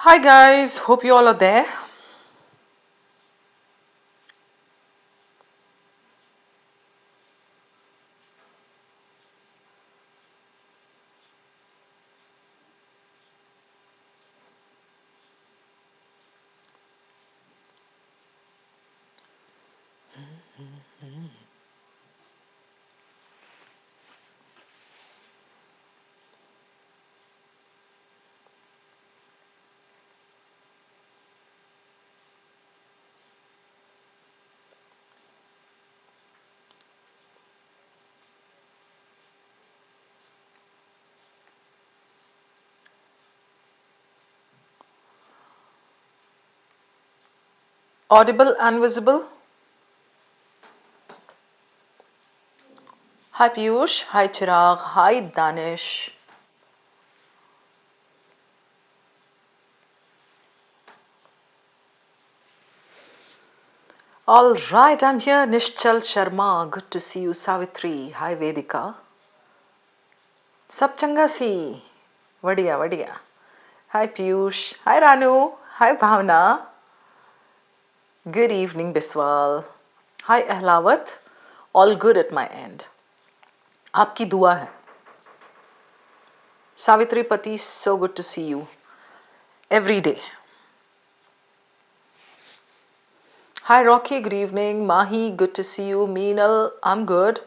Hi guys, hope you all are there. Audible and visible. Hi Piyush, hi Chirag, hi Danish. All right, I'm here. Nishchal Sharma, good to see you. Savitri, hi Vedika. Sab changa si. Vadiya, vadiya. Hi Piyush, hi Ranu, hi Bhavna. Good evening Biswal. Hi Ahlawat. All good at my end. आपकी दुआ है. Savitri Pati, so good to see you. Every day. Hi Rocky, good evening. Mahi, good to see you. Meenal, I'm good.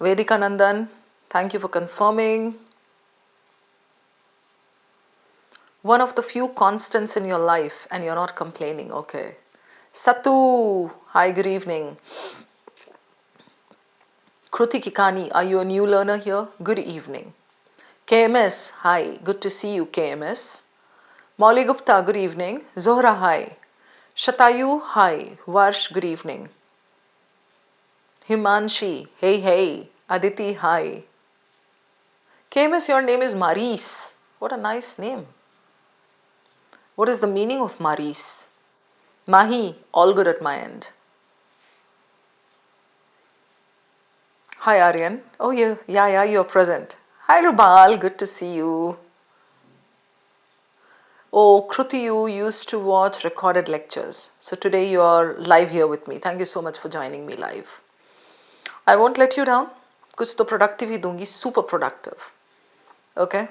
Vedika Nandan, thank you for confirming. One of the few constants in your life and you're not complaining. Okay. Satu, hi, good evening. Kruti Kikani, are you a new learner here? Good evening. KMS, hi, good to see you, KMS. Molly Gupta, good evening. Zohra, hi. Shatayu, hi. Varsh, good evening. Himanshi, hey, hey. Aditi, hi. KMS, your name is Maris. What a nice name. What is the meaning of Maris? Mahi, all good at my end. Hi Aryan. Oh yeah, you're present. Hi Rubal, good to see you. Oh, Kruti, you used to watch recorded lectures. So today you're live here with me. Thank you so much for joining me live. I won't let you down. कुछ तो productive ही दूंगी, super productive. Okay.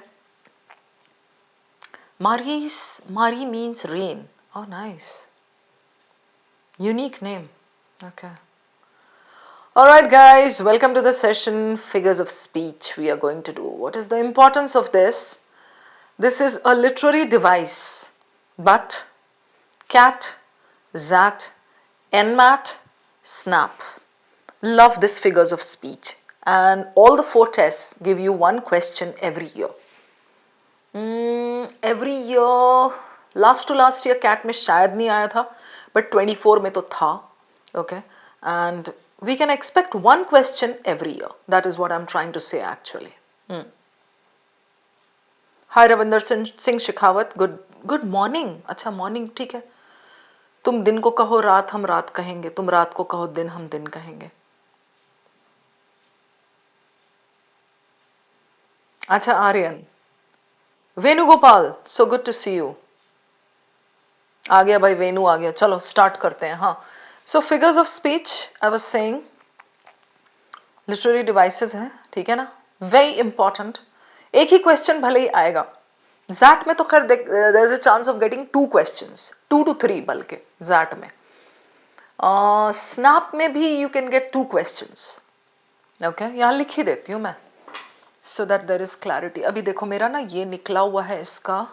Mari means rain. Oh, nice. Unique name. Okay. Alright guys, welcome to the session Figures of Speech we are going to do. What is the importance of this? This is a literary device, but CAT, ZAT, NMAT, SNAP love this figures of speech, and all the 4 tests give you one question every year. Every year, last to last year CAT में शायद नहीं आया था, but 24 में तो था. Okay, and we can expect one question every year. That is what I'm trying to say actually. Hi Ravinder Singh Shekhawat, good morning. अच्छा morning ठीक है. तुम दिन को कहो रात हम रात कहेंगे, तुम रात को कहो दिन हम दिन कहेंगे. अच्छा Aryan. Venugopal, so good to see you. आ गया भाई, वेणु आ गया. चलो स्टार्ट करते हैं. हाँ, so figures of speech I was saying literary devices हैं, ठीक है ना. Very important. एक ही क्वेश्चन भले ही आएगा. जैट में तो खैर there is a chance of getting 2 questions, 2 to 3 बल्कि जैट में. स्नैप में भी you can get 2 questions. Okay, यहाँ लिख ही देती हूँ मैं so that there is clarity. अभी देखो मेरा ना ये निकला हुआ है इसका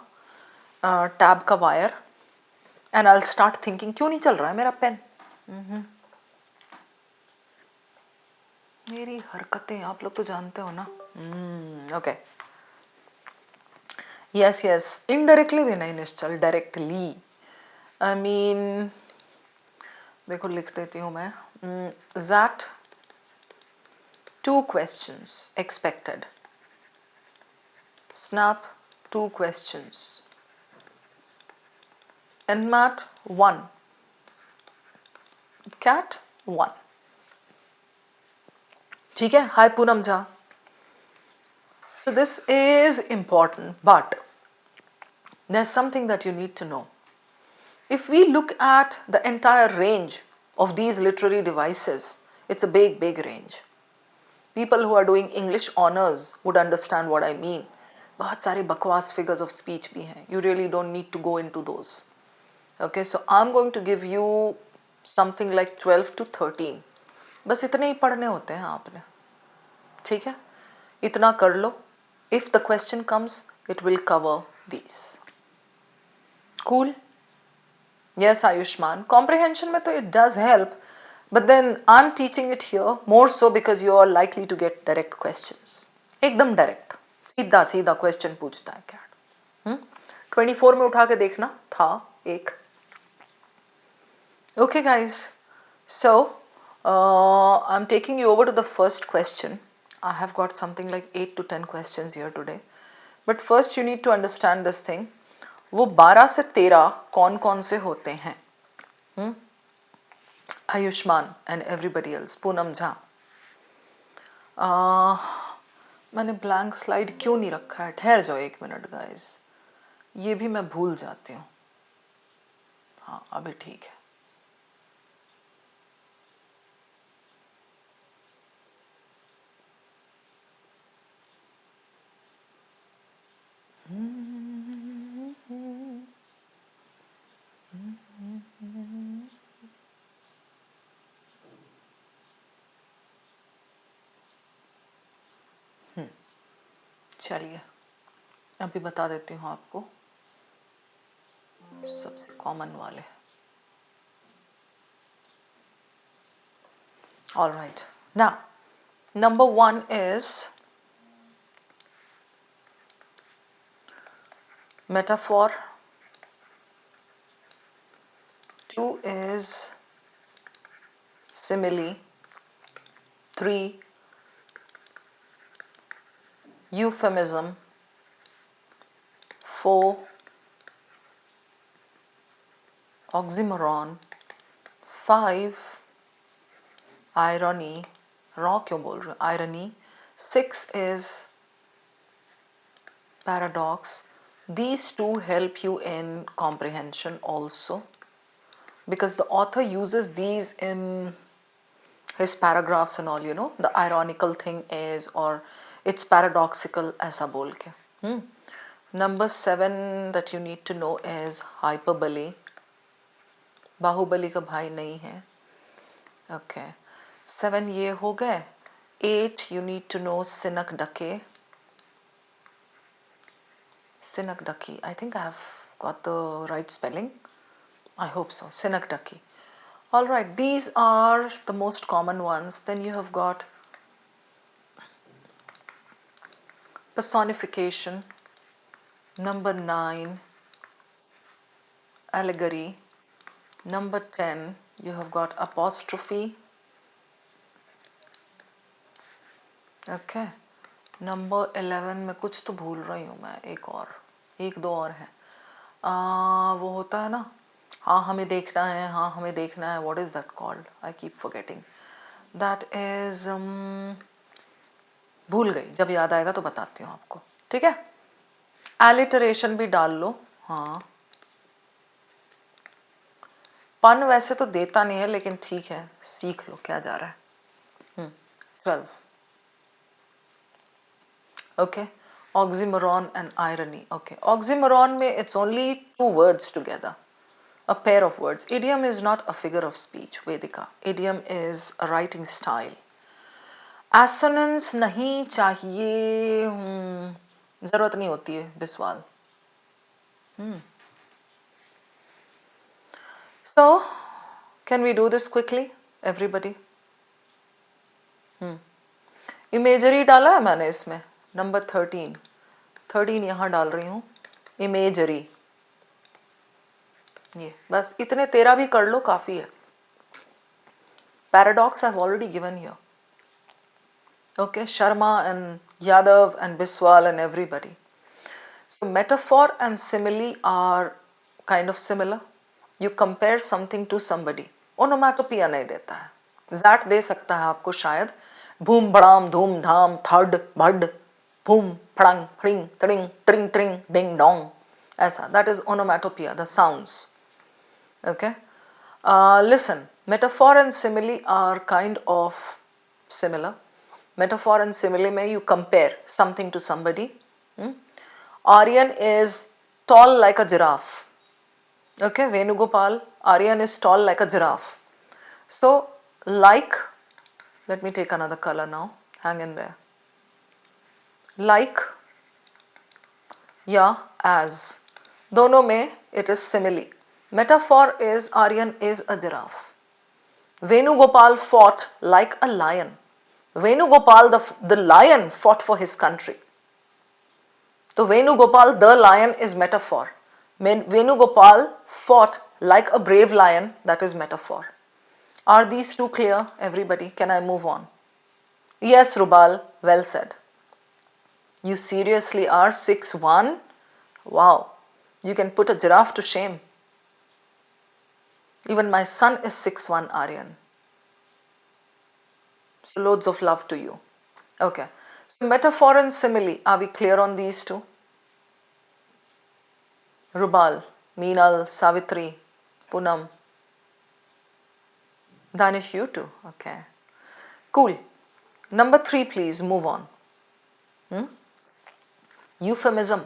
टैब का wire, and I will start thinking क्यों नहीं चल रहा है मेरा पेन. मेरी हरकतें आप लोग तो जानते हो ना. ओके. यस इनडायरेक्टली भी नहीं निश्चल, डायरेक्टली. आई मीन देखो लिख देती हूँ मैं. ज़ैट 2 questions expected. Snap 2 questions. NMAT 1. CAT 1. ठीक है. Hi Poonam Jha. So this is important, but there's something that you need to know. If we look at the entire range of these literary devices, it's a big, big range. People who are doing English honors would understand what I mean. बहुत सारे बकवास figures of speech भी हैं. You really don't need to go into those. Okay, so I'm going to give you something like 12 to 13. बस इतने ही पढ़ने होते हैं आपने. ठीक है? इतना कर लो. If the question comes, it will cover these. Cool? Yes, Ayushman. Comprehension में तो it does help, but then I'm teaching it here more so because you are likely to get direct questions. एकदम direct. सीधा सीधा question पूछता है CAT. 24 में उठा के देखना था एक. Okay guys, so I'm taking you over to the first question. I have got something like 8 to 10 questions here today. But first you need to understand this thing. वो 12 से 13 कौन कौन से होते हैं? Ayushman and everybody else. Poonam Jha. मैंने blank slide क्यों नहीं रखा है? ठहर जाओ 1 मिनट गाइस, ये भी मैं भूल जाती हूँ. हाँ अभी ठीक है. चलिए अभी बता देती हूँ आपको सबसे कॉमन वाले. All right. Now, number 1 is metaphor. 2 is simile. 3 euphemism. 4 oxymoron. 5 irony. Raw क्यों बोल रहे? Irony. 6 is paradox. These two help you in comprehension also, because the author uses these in his paragraphs and all, you know. The ironical thing is, or it's paradoxical, ऐसा बोल के. Number 7 that you need to know is hyperbole. Baahubali का भाई नहीं है. Okay. 7 ये हो गए. 8 you need to know synecdoche. Synecdoche. I think I have got the right spelling. I hope so. Synecdoche. All right. These are the most common ones. Then you have got personification. Number 9, allegory. Number 10, you have got apostrophe. Okay. Number 11 में कुछ तो भूल रही हूँ मैं. एक दो और है. वो होता है ना, हाँ हमें देखना है, हाँ हमें देखना है. What is that called? I keep forgetting. That is भूल गई. जब याद आएगा तो बताती हूँ आपको. ठीक है. Alliteration भी डाल लो. हाँ. पन वैसे तो देता नहीं है, लेकिन ठीक है, सीख लो क्या जा रहा है. 12. Okay. Oxymoron and irony. Okay. Oxymoron में it's only 2 words together. A pair of words. Idiom is not a figure of speech, Vedika. Idiom is a writing style. Assonance नहीं चाहिए. जरूरत नहीं होती है Biswal. So, can we do this quickly, everybody? Imagery डाला है मैंने इसमें. Number 13. 13 यहाँ डाल रही हूँ. Imagery. ये बस इतने 13 भी कर लो, काफी है. Paradox I've already given here. Okay, Sharma and Yadav and Biswal and everybody. So metaphor and simile are kind of similar. You compare something to somebody. Onomatopoeia नहीं देता है. That दे सकता है आपको शायद. भूम भड़ाम धूम धाम थड भड भूम फड़ंग फड़िंग तड़िंग ट्रिंग ट्रिंग डिंग डोंग. ऐसा, that is onomatopoeia, the sounds. Okay. Listen, metaphor and simile are kind of similar. Metaphor and simile में you compare something to somebody. Aryan is tall like a giraffe. Okay, Venugopal, Aryan is tall like a giraffe. So, like, let me take another color now, hang in there. Like, या as, दोनों में it is simile. Metaphor is Aryan is a giraffe. Venugopal fought like a lion. Venugopal, the lion, fought for his country. So Venugopal, the lion, is metaphor. Venugopal fought like a brave lion, that is metaphor. Are these two clear, everybody? Can I move on? Yes, Rubal, well said. You seriously are 6'1"? Wow, you can put a giraffe to shame. Even my son is 6'1", Aryan. So loads of love to you. Okay, so metaphor and simile, are we clear on these two? Rubal, Meenal, Savitri, Poonam. Danish, you too. Okay, cool. Number 3, please move on. Euphemism.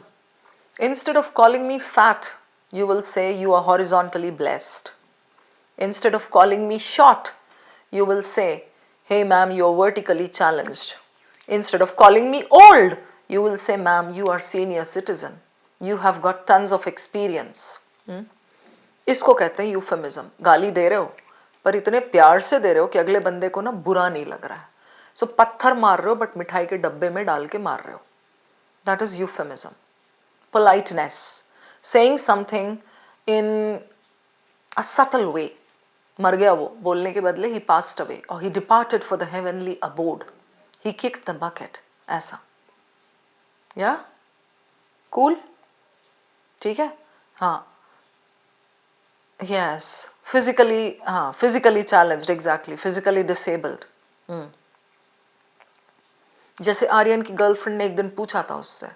Instead of calling me fat, you will say you are horizontally blessed. Instead of calling me short, you will say, hey ma'am, you are vertically challenged. Instead of calling me old, you will say, ma'am, you are senior citizen. You have got tons of experience. इसको कहते हैं euphemism. गाली दे रहे हो पर इतने प्यार से दे रहे हो कि अगले बंदे को ना बुरा नहीं लग रहा है. सो पत्थर मार रहे हो बट मिठाई के डब्बे में डाल के मार रहे हो. That is euphemism. Politeness, saying something in a subtle way. मर गया वो, बोलने के बदले he passed away or he departed for the heavenly abode. He kicked the bucket. ऐसा. Yeah? Cool? ठीक है? हाँ. Yes. Physically challenged, exactly. Physically disabled. जैसे आर्यन की गर्लफ्रेंड ने एक दिन पूछा था उससे.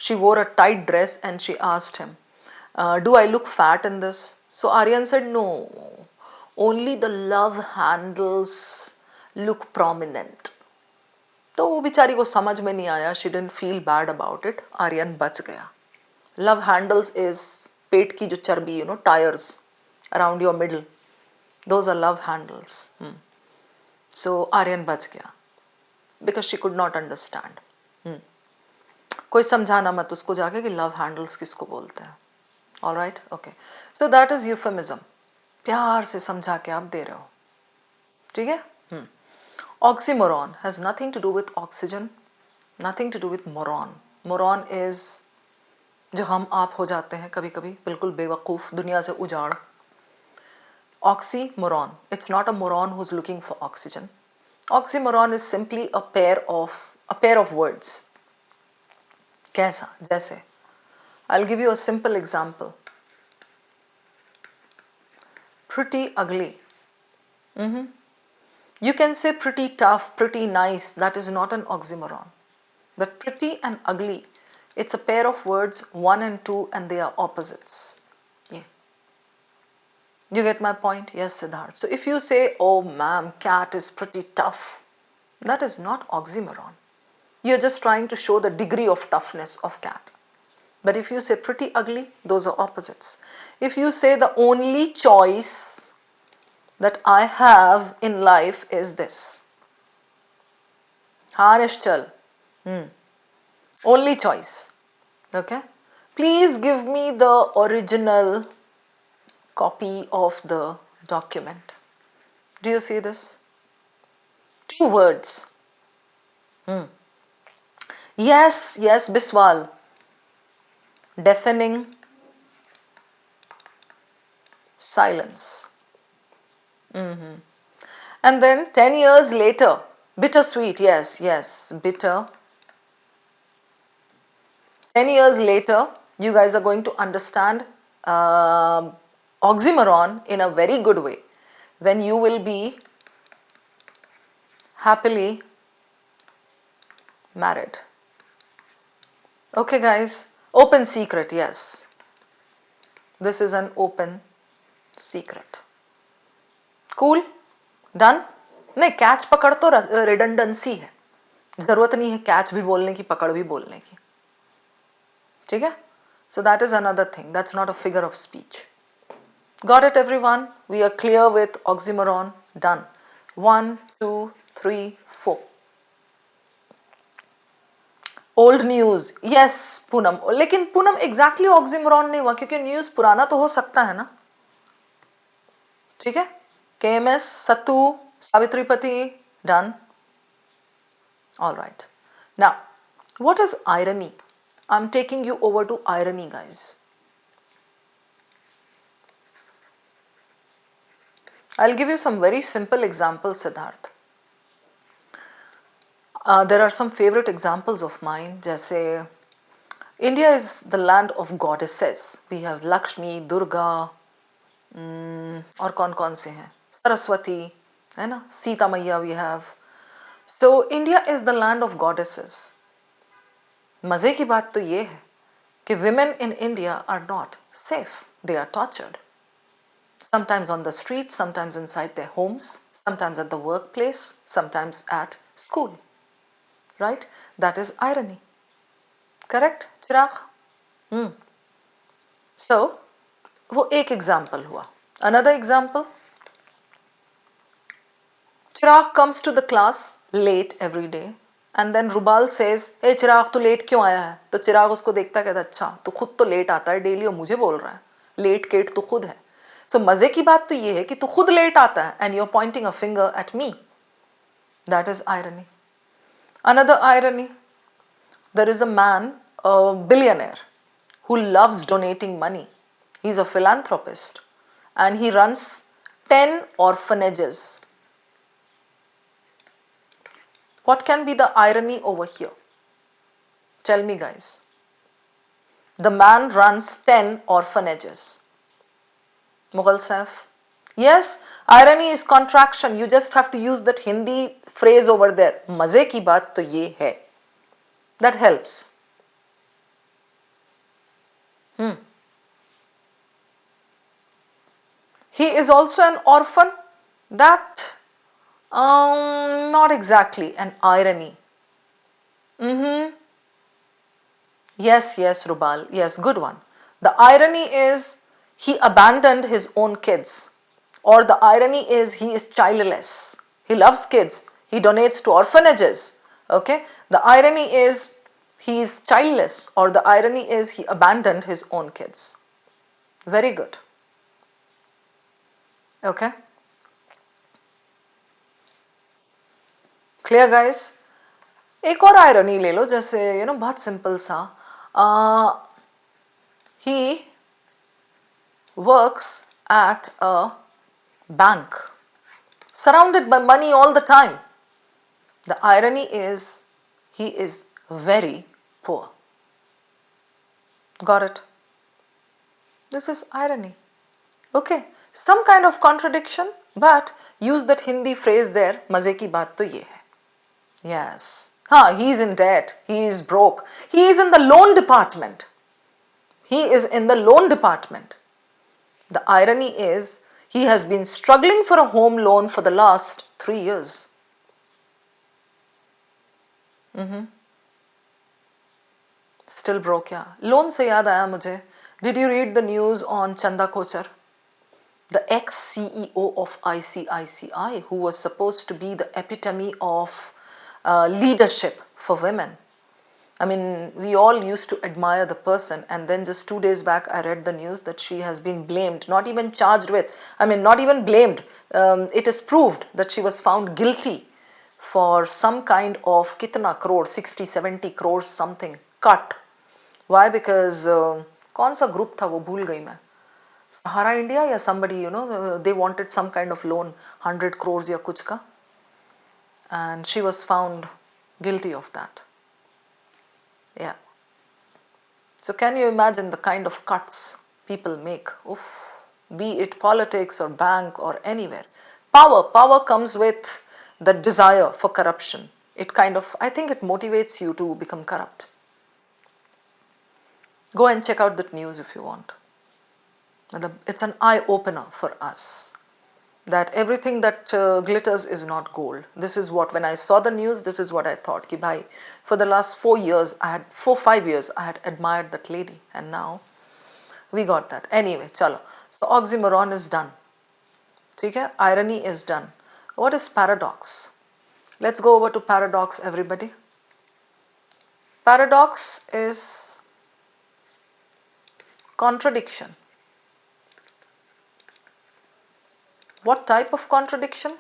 She wore a tight dress and she asked him, do I look fat in this? So Aryan said, no, only the love handles look prominent. तो वो बेचारी को समझ में नहीं आया. She didn't feel bad about it. Aryan बच गया. Love handles is पेट की जो चर्बी, tires around your middle. Those are love handles. So Aryan बच गया because she could not understand. कोई समझाना मत उसको जाके कि लव हैंडल्स किसको बोलते हैं. Alright, okay. So that is euphemism. प्यार से समझा के आप दे रहे हो. ठीक है. Oxymoron has nothing to do with oxygen, nothing to do with moron. Moron is जो हम आप हो जाते हैं कभी कभी, बिल्कुल बेवकूफ, दुनिया से उजाड़. Oxymoron, it's not a moron who is looking for oxygen. Oxymoron is simply a pair of words. कैसा? जैसे I'll give you a simple example. Pretty ugly. You can say pretty tough, pretty nice. That is not an oxymoron. But pretty and ugly, it's a pair of words, 1 and 2, and they are opposites. Yeah. You get my point? Yes, Siddharth. So if you say, oh ma'am, cat is pretty tough, that is not oxymoron. You're just trying to show the degree of toughness of cat. But if you say pretty ugly, those are opposites. If you say the only choice that I have in life is this. Harishchal. Only choice. Okay. Please give me the original copy of the document. Do you see this? 2 words. Yes, Biswal. Deafening silence. And then 10 years later, bittersweet. Yes, bitter. 10 years later, you guys are going to understand oxymoron in a very good way when you will be happily married. Okay guys, open secret, yes. This is an open secret. Cool? Done? नहीं, catch पकड़ तो redundancy है, जरूरत नहीं है catch भी बोलने की, पकड़ भी बोलने की. ठीक है? So that is another thing. That's not a figure of speech. Got it, everyone? We are clear with oxymoron. Done. 1, 2, 3, 4. Old news. Yes Poonam, लेकिन पूनम एग्जैक्टली ऑक्सीमोरॉन नहीं हुआ क्योंकि न्यूज पुराना तो हो सकता है ना. ठीक है. KMS, Sattu, Savitripati. Done. All right. Now what is irony? I am taking you over to irony, guys. I'll give you some very simple examples, Siddharth. There are some favorite examples of mine. जैसे India is the land of goddesses. We have Lakshmi, Durga, और कौन कौन से हैं, सरस्वती है ना, सीता मैया we have. So India is the land of goddesses. मजे की बात तो ये है कि women in India are not safe. They are tortured. Sometimes on the streets, sometimes inside their homes, sometimes at the workplace, sometimes at school. Right? That is irony. Correct, Chirag? So, वो एक example हुआ. Another example. Chirag comes to the class late every day and then Rubal says, hey Chirag, तू late क्यों आया है? तो Chirag उसको देखता कहता अच्छा तू खुद तो late आता है डेली और मुझे बोल रहा है late केट तू खुद है. So मजे की बात तो ये है कि तू खुद late आता है and you're pointing a finger at me. That is irony. Another irony. There is a man, a billionaire, who loves donating money. He's a philanthropist and he runs 10 orphanages. What can be the irony over here? Tell me, guys. The man runs 10 orphanages. Mughal Saif. Yes, irony is contraction. You just have to use that Hindi phrase over there. मजे की बात तो ये है. That helps. He is also an orphan. That not exactly an irony. Yes, yes, Rubal. Yes, good one. The irony is he abandoned his own kids. Or the irony is he is childless. He loves kids. He donates to orphanages. Okay? The irony is he is childless. Or the irony is he abandoned his own kids. Very good. Okay? Clear, guys? एक और irony ले लो, जैसे बहुत simple सा. He works at a bank, surrounded by money all the time. The irony is he is very poor. Got it? This is irony. Okay, some kind of contradiction, but use that Hindi phrase there. मजे की बात तो ये है. Yes. He is in debt. He is broke. He is in the loan department. He is in the loan department. The irony is he has been struggling for a home loan for the last 3 years. Still broke, yeah. Loan से याद आया मुझे. Did you read the news on Chanda Kochar? The ex-CEO of ICICI, who was supposed to be the epitome of leadership for women. I mean, we all used to admire the person, and then just 2 days back I read the news that she has been blamed, not even charged with, not even blamed. It is proved that she was found guilty for some kind of kitna crore, 60-70 crores something cut. Why? Because कौन सा group था वो भूल गई मैं, Sahara India या somebody, they wanted some kind of loan, 100 crores या कुछ का, and she was found guilty of that. Yeah. So can you imagine the kind of cuts people make? Oof. Be it politics or bank or anywhere. Power comes with the desire for corruption. It kind of, I think it motivates you to become corrupt. Go and check out that news if you want. It's an eye opener for us that everything that glitters is not gold. This is what, when I saw the news, this is what I thought. Ki bhai, for the last 4 years, 5 years, I had admired that lady, and now we got that. Anyway, chalo. So oxymoron is done. Okay? Irony is done. What is paradox? Let's go over to paradox, everybody. Paradox is contradiction. What type of contradiction?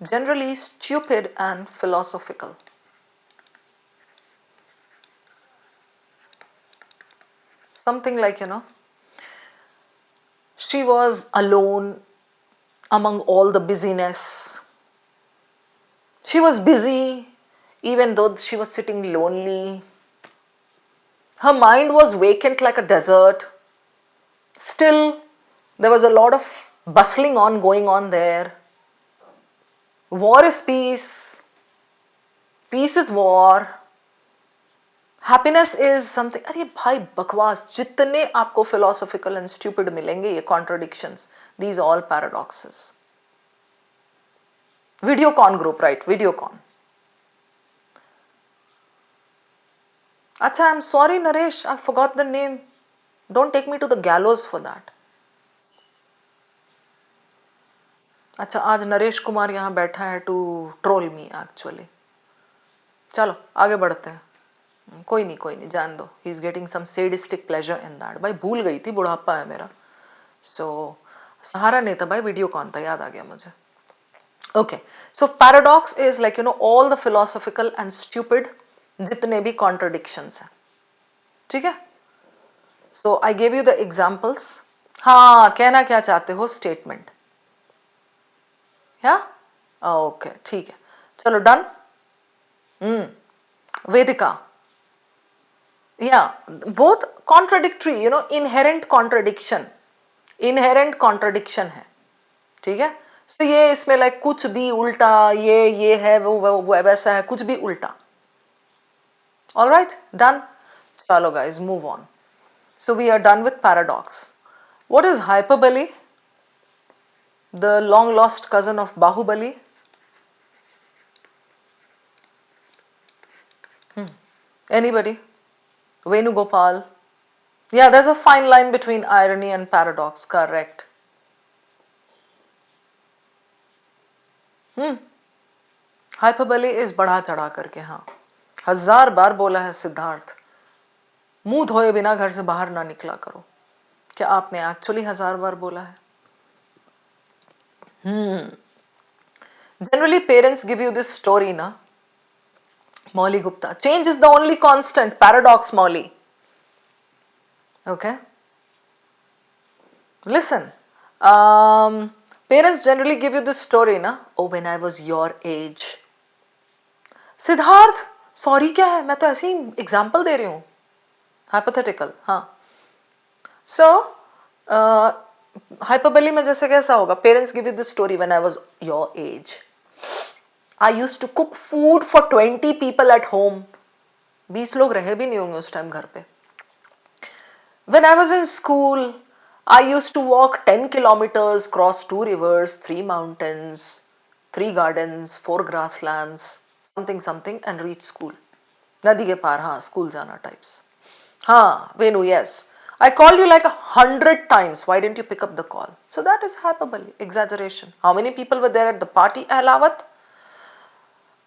Generally stupid and philosophical. Something like, she was alone among all the busyness. She was busy even though she was sitting lonely. Her mind was vacant like a desert. Still, there was a lot of bustling on going on there. War is peace. Peace is war. Happiness is something. अरे भाई बकवास, जितने आपको philosophical and stupid मिलेंगे ये contradictions. These are all paradoxes. Videocon group, right? Videocon. Acha, I'm sorry Naresh, I forgot the name. Don't take me to the gallows for that. अच्छा, आज नरेश कुमार यहाँ बैठा है टू ट्रोल मी एक्चुअली. चलो आगे बढ़ते हैं. कोई नहीं जान दो. He is getting some sadistic pleasure in that. भाई भूल गई थी, बुढ़ापा है मेरा. सो सहारा नहीं था भाई, वीडियो कौन था, याद आ गया मुझे. Okay, so paradox is like all the philosophical and stupid जितने भी कॉन्ट्रडिक्शंस हैं. ठीक है. So I gave you the examples. हाँ, कहना क्या चाहते हो स्टेटमेंट. या ओके, ठीक है, चलो डन. वेदिका, या बोथ कॉन्ट्रडिक्टरी, इनहेरेंट कॉन्ट्रडिक्शन है. ठीक है. सो ये इसमें लाइक कुछ भी उल्टा, ये है वो वैसा है, कुछ भी उल्टा. Alright, done. चलो guys, move on. So we are done with paradox. What is hyperbole? The long lost cousin of Bahubali. Anybody? Venugopal. Yeah, there's a fine line between irony and paradox. Correct. Hyperbole is बढ़ा चढ़ा करके. हाँ, 1000 बार बोला है सिद्धार्थ, मुंह धोए बिना घर से बाहर ना निकला करो. क्या आपने एक्चुअली 1000 बार बोला है? Generally parents give you this story, na? Molly Gupta. Change is the only constant. Paradox, Molly. Okay. Listen. Parents generally give you this story, na? Oh, when I was your age. Siddharth, sorry क्या है? मैं तो ऐसे ही example दे रही हूँ. Hypothetical. हाँ. सो hyperbole में जैसे कैसा होगा? Parents give you this story. When I was your age, I used to cook food for 20 people at home. 20 लोग रहे भी नहीं होंगे उस टाइम घर पे. When I was in school, I used to walk 10 kilometers, cross 2 rivers, 3 mountains, 3 gardens, 4 grasslands, something and reach school. नदी के पार, हाँ, स्कूल जाना types. हाँ, Venu, yes. I called you like 100 times. Why didn't you pick up the call? So that is hyperbole, exaggeration. How many people were there at the party, Ahlawat?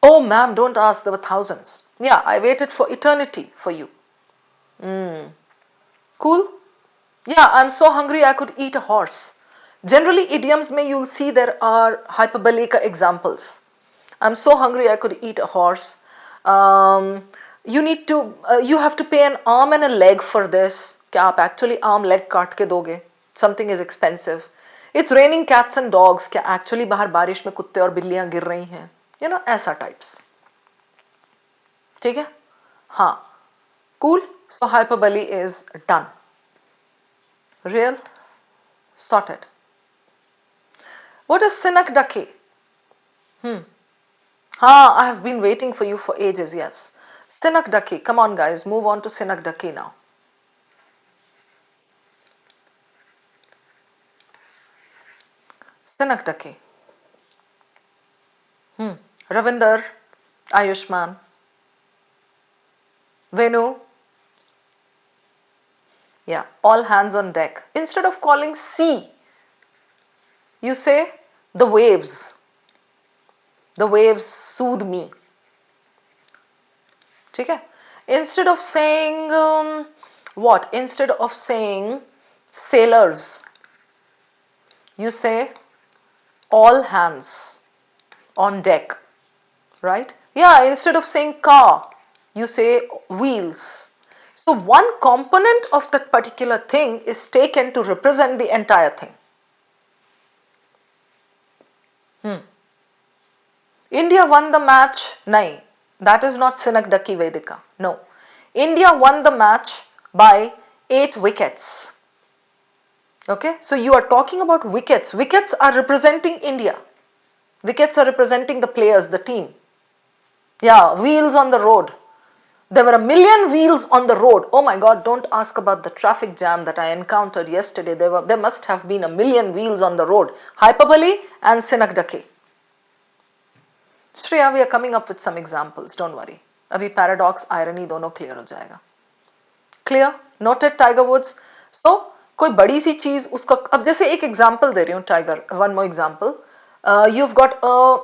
Oh, ma'am, don't ask. There were thousands. Yeah, I waited for eternity for you. Cool? Yeah, I'm so hungry I could eat a horse. Generally, idioms mein you'll see there are hyperbolic examples. I'm so hungry I could eat a horse. You have to pay an arm and a leg for this. क्या आप actually arm leg काट के दोगे? Something is expensive. It's raining cats and dogs. क्या actually बाहर बारिश में कुत्ते और बिल्लियां गिर रही हैं? ऐसा types. ठीक है? हाँ. Cool. So hyperbole is done. Real? Sorted. What is synecdoche? I have been waiting for you for ages, yes. Synecdoche. Come on guys, move on to synecdoche now. Synecdoche. Ravinder, Ayushman, Venu. Yeah, all hands on deck. Instead of calling sea, you say the waves. The waves soothe me. ठीक है? Instead of saying what? Instead of saying sailors, you say all hands on deck, right? Yeah, instead of saying car, you say wheels. So one component of that particular thing is taken to represent the entire thing. India won the match. Nahi, that is not Synecdoche Vedika. No. India won the match by 8 wickets. Okay, so you are talking about wickets. Wickets are representing India. Wickets are representing the players, the team. Yeah, wheels on the road. There were a million wheels on the road. Oh my God, don't ask about the traffic jam that I encountered yesterday. There must have been a million wheels on the road. Hyperbole and Synecdoche. Shreya, we are coming up with some examples. Don't worry. अभी paradox, irony दोनों clear हो जाएगा. Clear? Noted, Tiger Woods. So कोई बड़ी सी चीज उसका अब जैसे एक एग्जांपल दे रही हूँ tiger one more example you've got a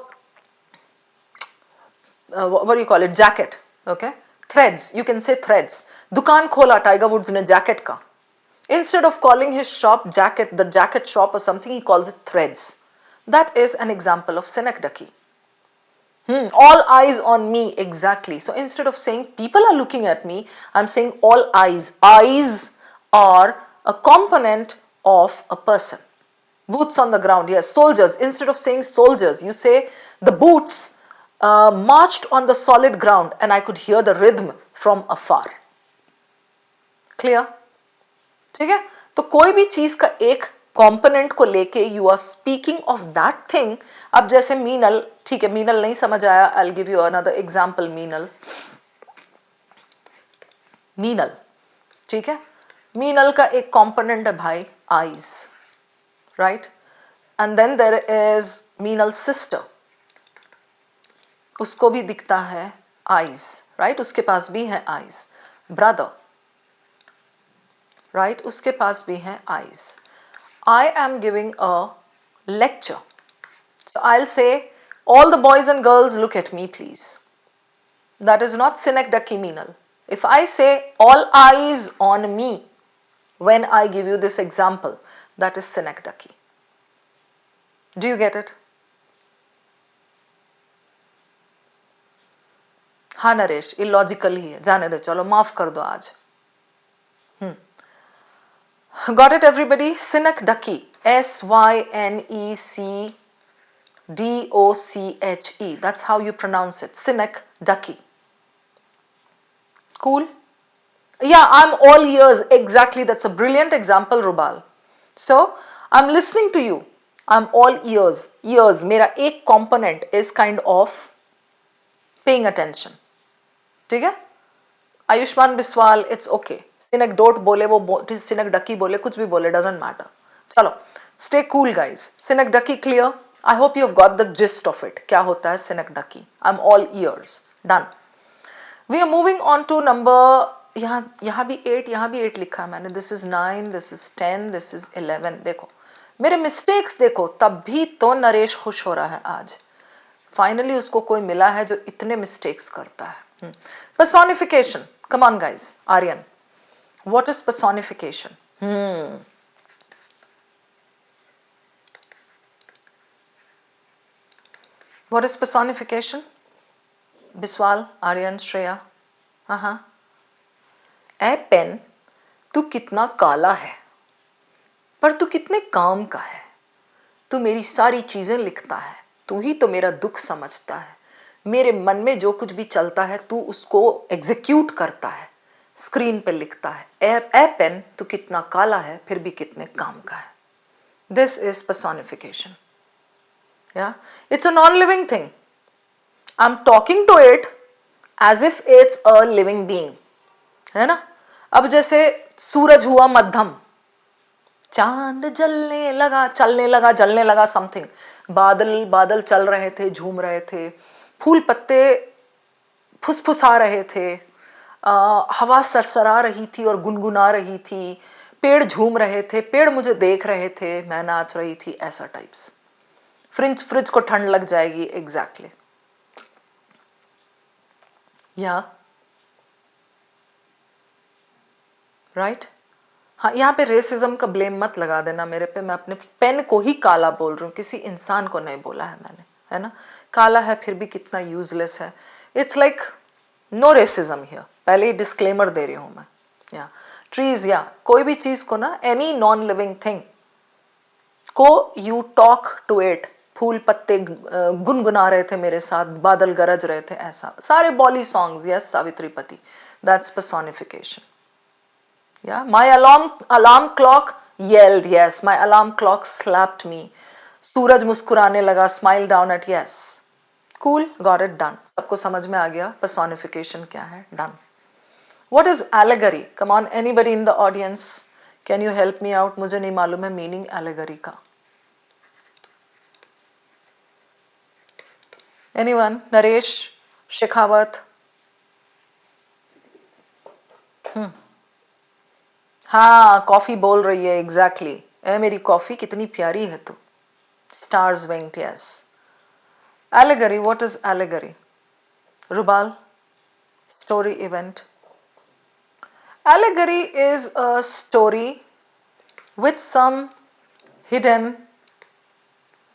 what do you call it jacket okay threads you can say threads दुकान खोला टाइगर वुड्स ने जैकेट का instead of calling his shop jacket the jacket shop or something he calls it threads that is an example of Synecdoche. All eyes on me exactly so instead of saying people are looking at me I'm saying all eyes are a component of a person. Boots on the ground, yes, soldiers. Instead of saying soldiers, you say the boots marched on the solid ground and I could hear the rhythm from afar. Clear? ठीक है? तो कोई भी चीज का एक component को लेके you are speaking of that thing. अब जैसे मीनल, ठीक है, मीनल नहीं समझ आया, I will give you another example. Meenal, ठीक है, मीनल का एक कंपोनेंट है भाई eyes, right, and then there is Meenal sister, उसको भी दिखता है आईज, राइट, उसके पास भी है आईज. ब्रदर, राइट, उसके पास भी है eyes. I am giving a lecture. So I'll say, all the boys and girls look at me please. That is not Synecdoche Meenal. If I say all eyes on me when I give you this example, that is Synecdoche. Do you get it? हाँ Naresh, illogical ही है, जाने दो, चलो माफ कर दो आज. Got it everybody? Synecdoche, Synecdoche. That's how you pronounce it. Synecdoche. Cool? Yeah, I'm all ears. Exactly. That's a brilliant example, Rubal. So, I'm listening to you. I'm all ears. Ears. मेरा एक component is kind of paying attention. ठीक है? Ayushman Biswal, it's okay. Synecdoche बोले वो Synecdoche बोले कुछ भी बोले, doesn't matter. चलो, stay cool guys. Synecdoche clear? I hope you have got the gist of it. क्या होता है Synecdoche? I'm all ears. Done. We are moving on to number, यहाँ भी 8, यहाँ भी 8 लिखा है मैंने. This is 9, this is 10, this is 11. देखो, मेरे mistakes देखो, तब भी तो नरेश खुश हो रहा है आज. Finally उसको कोई मिला है जो इतने mistakes करता है. Personification. Come on guys. Aryan. What is personification? What is personification? Biswal, Aryan, Shreya. A pen, तू कितना काला है, पर तू कितने काम का है. तू मेरी सारी चीजें लिखता है, तू ही तो मेरा दुख समझता है. मेरे मन में जो कुछ भी चलता है तू उसको एग्जीक्यूट करता है, स्क्रीन पे लिखता है. ए पेन, तू कितना काला है, फिर भी कितने काम का है. This is personification. Yeah, it's a non-living thing. I'm talking to it as if it's a living being. है ना? अब जैसे सूरज हुआ मध्यम, चांद जलने लगा, चलने लगा, जलने लगा, समथिंग. बादल बादल चल रहे थे, झूम रहे थे. फूल पत्ते फुसफुसा रहे थे. हवा सरसरा रही थी और गुनगुना रही थी. पेड़ झूम रहे थे, पेड़ मुझे देख रहे थे, मैं नाच रही थी, ऐसा टाइप्स. फ्रिज फ्रिज को ठंड लग जाएगी. एग्जैक्टली. या राइट. हाँ, यहाँ पे रेसिज्म का ब्लेम मत लगा देना मेरे पे. मैं अपने पेन को ही काला बोल रही हूँ, किसी इंसान को नहीं बोला है मैंने, है ना. काला है फिर भी कितना यूजलेस है. It's like no racism here. पहले ही डिस्क्लेमर दे रही हूँ मैं. या ट्रीज, या कोई भी चीज को ना, एनी नॉन लिविंग थिंग को यू टॉक टू इट. फूल पत्ते गुनगुना रहे थे मेरे साथ, बादल गरज रहे थे, ऐसा. सारे बॉली सॉन्ग्स. यस सावित्री पति, that's personification. Yeah, my alarm clock yelled. Yes, my alarm clock slapped me. सूरज मुस्कुराने लगा. Smile down at yes. Cool, got it, done. सबको समझ में आ गया personification क्या है. Done. What is allegory? Come on, anybody in the audience, can you help me out? मुझे नहीं मालूम है meaning allegory का. Anyone? नरेश, शेखावत. हाँ, कॉफी बोल रही है. एग्जैक्टली. ए मेरी कॉफी कितनी प्यारी है तू. Stars winked. Yes. Allegory, what is allegory? Rubal, story event. Allegory is a story with some hidden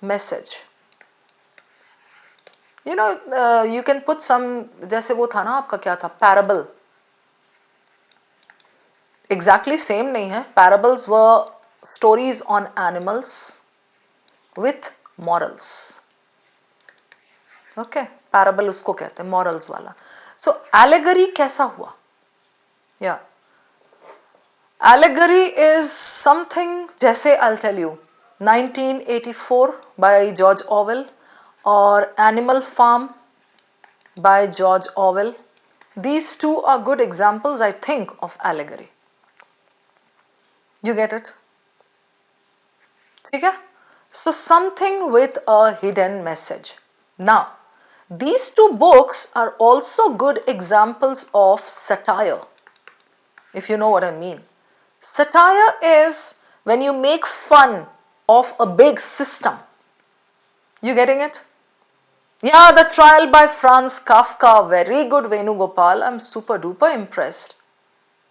message. You know, you can put some, जैसे वो था ना आपका, क्या था, parable. Exactly same नहीं है. Parables were stories on animals with morals. Okay, parable उसको कहते हैं, morals वाला. So allegory कैसा हुआ? Yeah, allegory is something, जैसे I'll tell you, 1984 by George Orwell or Animal Farm by George Orwell. These two are good examples, I think, of allegory. You get it? ठीक है? So something with a hidden message. Now, these two books are also good examples of satire, if you know what I mean. Satire is when you make fun of a big system. You getting it? Yeah, the trial by Franz Kafka, very good, Venugopal. I'm super duper impressed.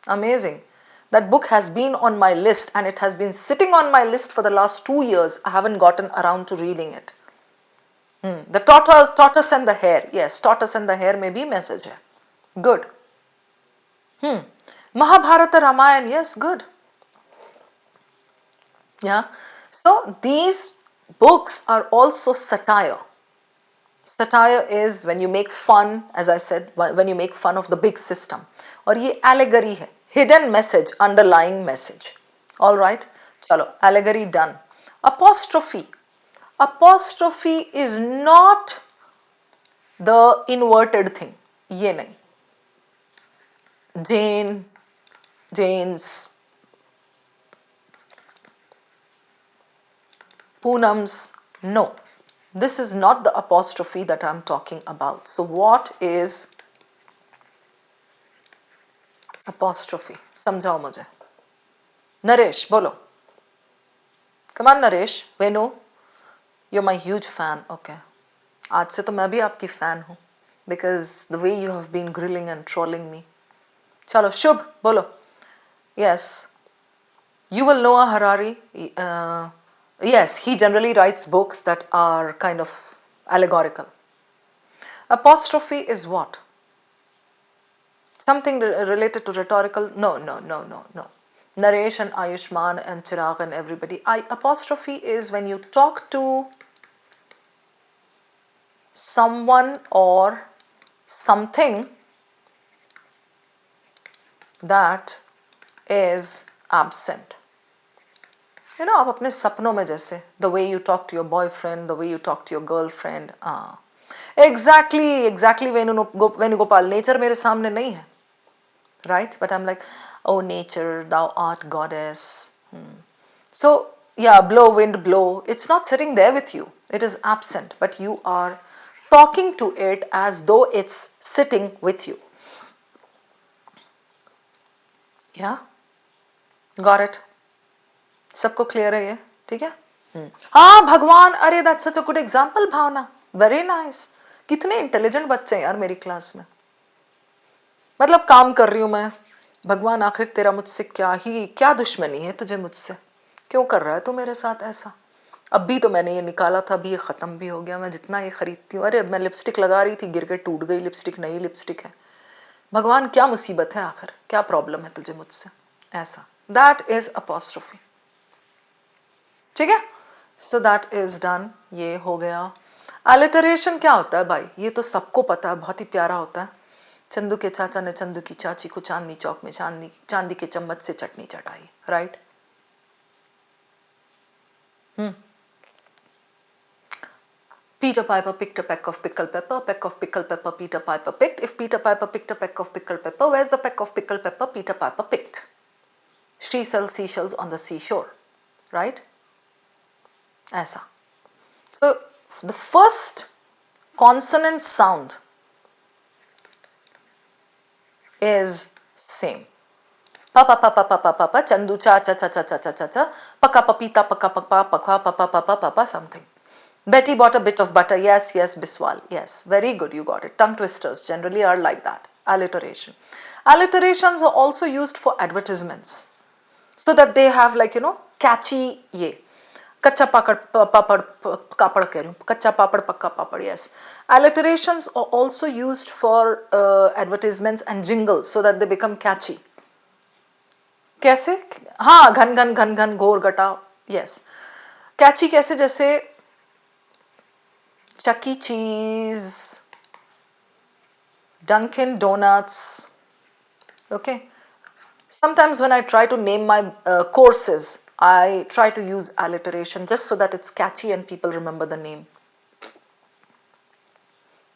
Amazing. That book has been on my list and it has been sitting on my list for the last 2 years. I haven't gotten around to reading it. The tortoise and the hare. Yes, tortoise and the hare may be message hai. Good. Mahabharata Ramayana. Yes, good. Yeah. So these books are also satire. Satire is when you make fun, as I said, when you make fun of the big system. और ये allegory है, hidden message, underlying message. All right, चलो, allegory done. Apostrophe. Apostrophe is not the inverted thing. ये नहीं. Jane, Janes, Poonams, no. This is not the apostrophe that I'm talking about. So what is apostrophe? समझाओ मुझे. नरेश, बोलो. Come on, Naresh. Venu, you're my huge fan. Okay. आज से तो मैं भी आपकी fan हूँ. Because the way you have been grilling and trolling me. चलो, शुभ, बोलो. Yes. Yuval Noah Harari. Yes, he generally writes books that are kind of allegorical. Apostrophe is what? Something related to rhetorical? No. Naresh and Ayushman and Chirag and everybody. Apostrophe is when you talk to someone or something that is absent. You know, आप अपने सपनों में जैसे, the way you talk to your boyfriend, the way you talk to your girlfriend. Exactly, Venugopal. Nature मेरे सामने नहीं है. Right? But I'm like, oh nature, thou art goddess. So yeah, blow, wind, blow. It's not sitting there with you. It is absent, but you are talking to it as though it's sitting with you. Yeah, got it. सबको clear है ये? ठीक है? हाँ भगवान, अरे that's such a good example Bhavna, very nice. कितने intelligent बच्चे हैं यार मेरी क्लास में। मतलब काम कर रही हूं मैं, भगवान आखिर तेरा मुझसे क्या दुश्मनी है तुझे मुझसे, क्यों कर रहा है तू मेरे साथ ऐसा। अभी तो मैंने ये निकाला था, अभी ये खत्म भी हो गया, मैं जितना ये खरीदती हूँ, अरे मैं लिपस्टिक लगा रही थी, गिर के टूट गई लिपस्टिक, नई लिपस्टिक है। भगवान क्या मुसीबत है आखिर, क्या प्रॉब्लम है तुझे मुझसे ऐसा। That is apostrophe. ठीक है, सो दैट इज डन, ये हो गया। अलिटरेशन क्या होता है भाई, ये तो सबको पता है, बहुत ही प्यारा होता है। चंदू के चाचा ने चंदू की चाची को चांदनी चौक में चांदी के चम्मच से चटनी चटाई, right. Peter Piper picked a peck of pickled pepper, peck of pickled pepper Peter Piper picked. If Peter Piper picked a peck of pickled pepper, where's the peck of pickled pepper Peter Piper picked? She sells seashells on the seashore, right? ऐसा. So the first consonant sound is same. Papa papa papa papa chandu cha cha cha cha cha cha cha cha paka papita paka papa paka papa papa papa something. Betty bought a bit of butter. Yes, yes, Biswal. Yes, very good. You got it. Tongue twisters generally are like that. Alliteration. Alliterations are also used for advertisements, so that they have like catchy ye. Kacha papad kapad keh rahi hu. Kacha papad pakka papad. Yes. Alliterations are also used for advertisements and jingles, so that they become catchy. कैसे? हाँ, घन घन घन घन घोर घटा. Yes. Catchy कैसे? जैसे Chuck E. Cheese, Dunkin' Donuts. Okay. Sometimes when I try to name my courses, I try to use alliteration just so that it's catchy and people remember the name.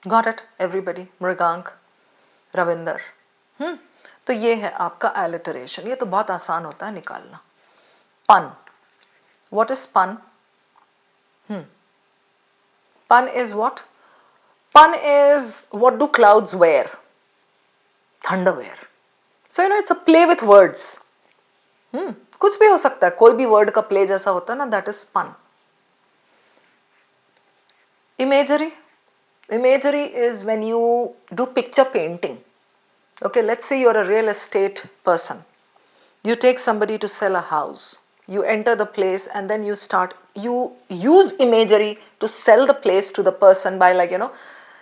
Got it, everybody? Mrigank, Ravinder. तो ये है आपका alliteration. ये तो बहुत आसान होता है निकालना. Pun. What is pun? Pun is what? Pun is what do clouds wear? Thunderwear. So it's a play with words. कुछ भी हो सकता है, कोई भी वर्ड का प्ले जैसा होता है ना, दैट इज पन. Imagery. Imagery is when you do picture painting. Okay, let's say you're a real estate person. You take somebody to sell a house. You enter the place and then you use imagery to sell the place to the person by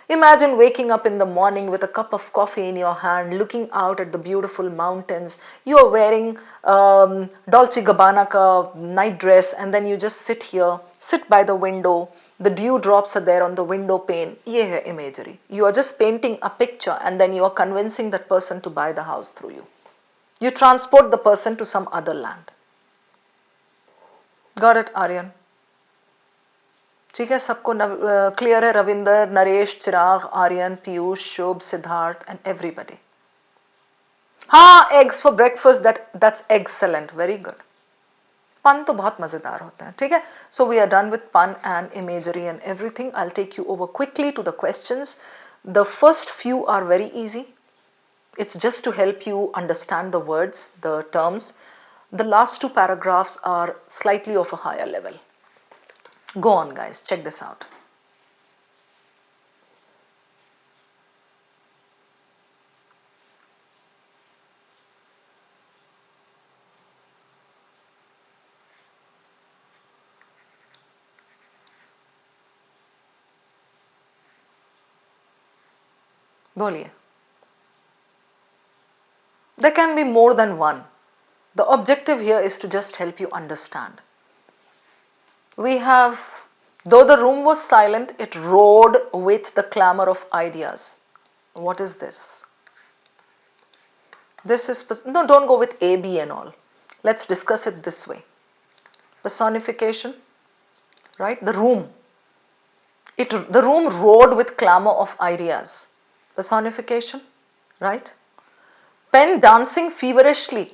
imagine waking up in the morning with a cup of coffee in your hand, looking out at the beautiful mountains. You are wearing Dolce Gabbana ka night dress, and then you just sit by the window. The dew drops are there on the window pane. Ye hai imagery. You are just painting a picture and then you are convincing that person to buy the house through you. You transport the person to some other land. Got it, Aryan? ठीक है, सबको clear है? रविंदर, नरेश, चिराग, Aryan, Piyush, Shobh, Siddharth and everybody. हाँ, eggs for breakfast, that's excellent, very good. Pun तो बहुत मजेदार होते हैं. ठीक है, so we are done with pun and imagery and everything. I will take you over quickly to the questions. The first few are very easy. It's just to help you understand the words, the terms. The last two paragraphs are slightly of a higher level. Go on, guys, check this out. बोलिए. There can be more than one. The objective here is to just help you understand. We have, though the room was silent, it roared with the clamor of ideas. What is this? This is, no, don't go with A, B and all. Let's discuss it this way. Personification, right? The room. The room roared with clamor of ideas. Personification, right? Pen dancing feverishly.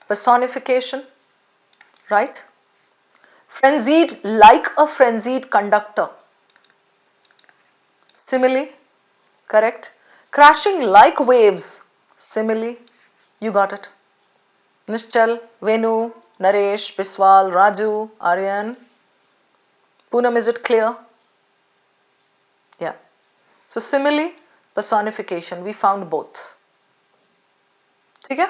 Personification, right? Frenzied like a frenzied conductor. Simile, correct. Crashing like waves. Simile, you got it. Nishchal, Venu, Naresh, Biswal, Raju, Aryan. Poonam, is it clear? Yeah. So simile, personification, we found both. ठीक है?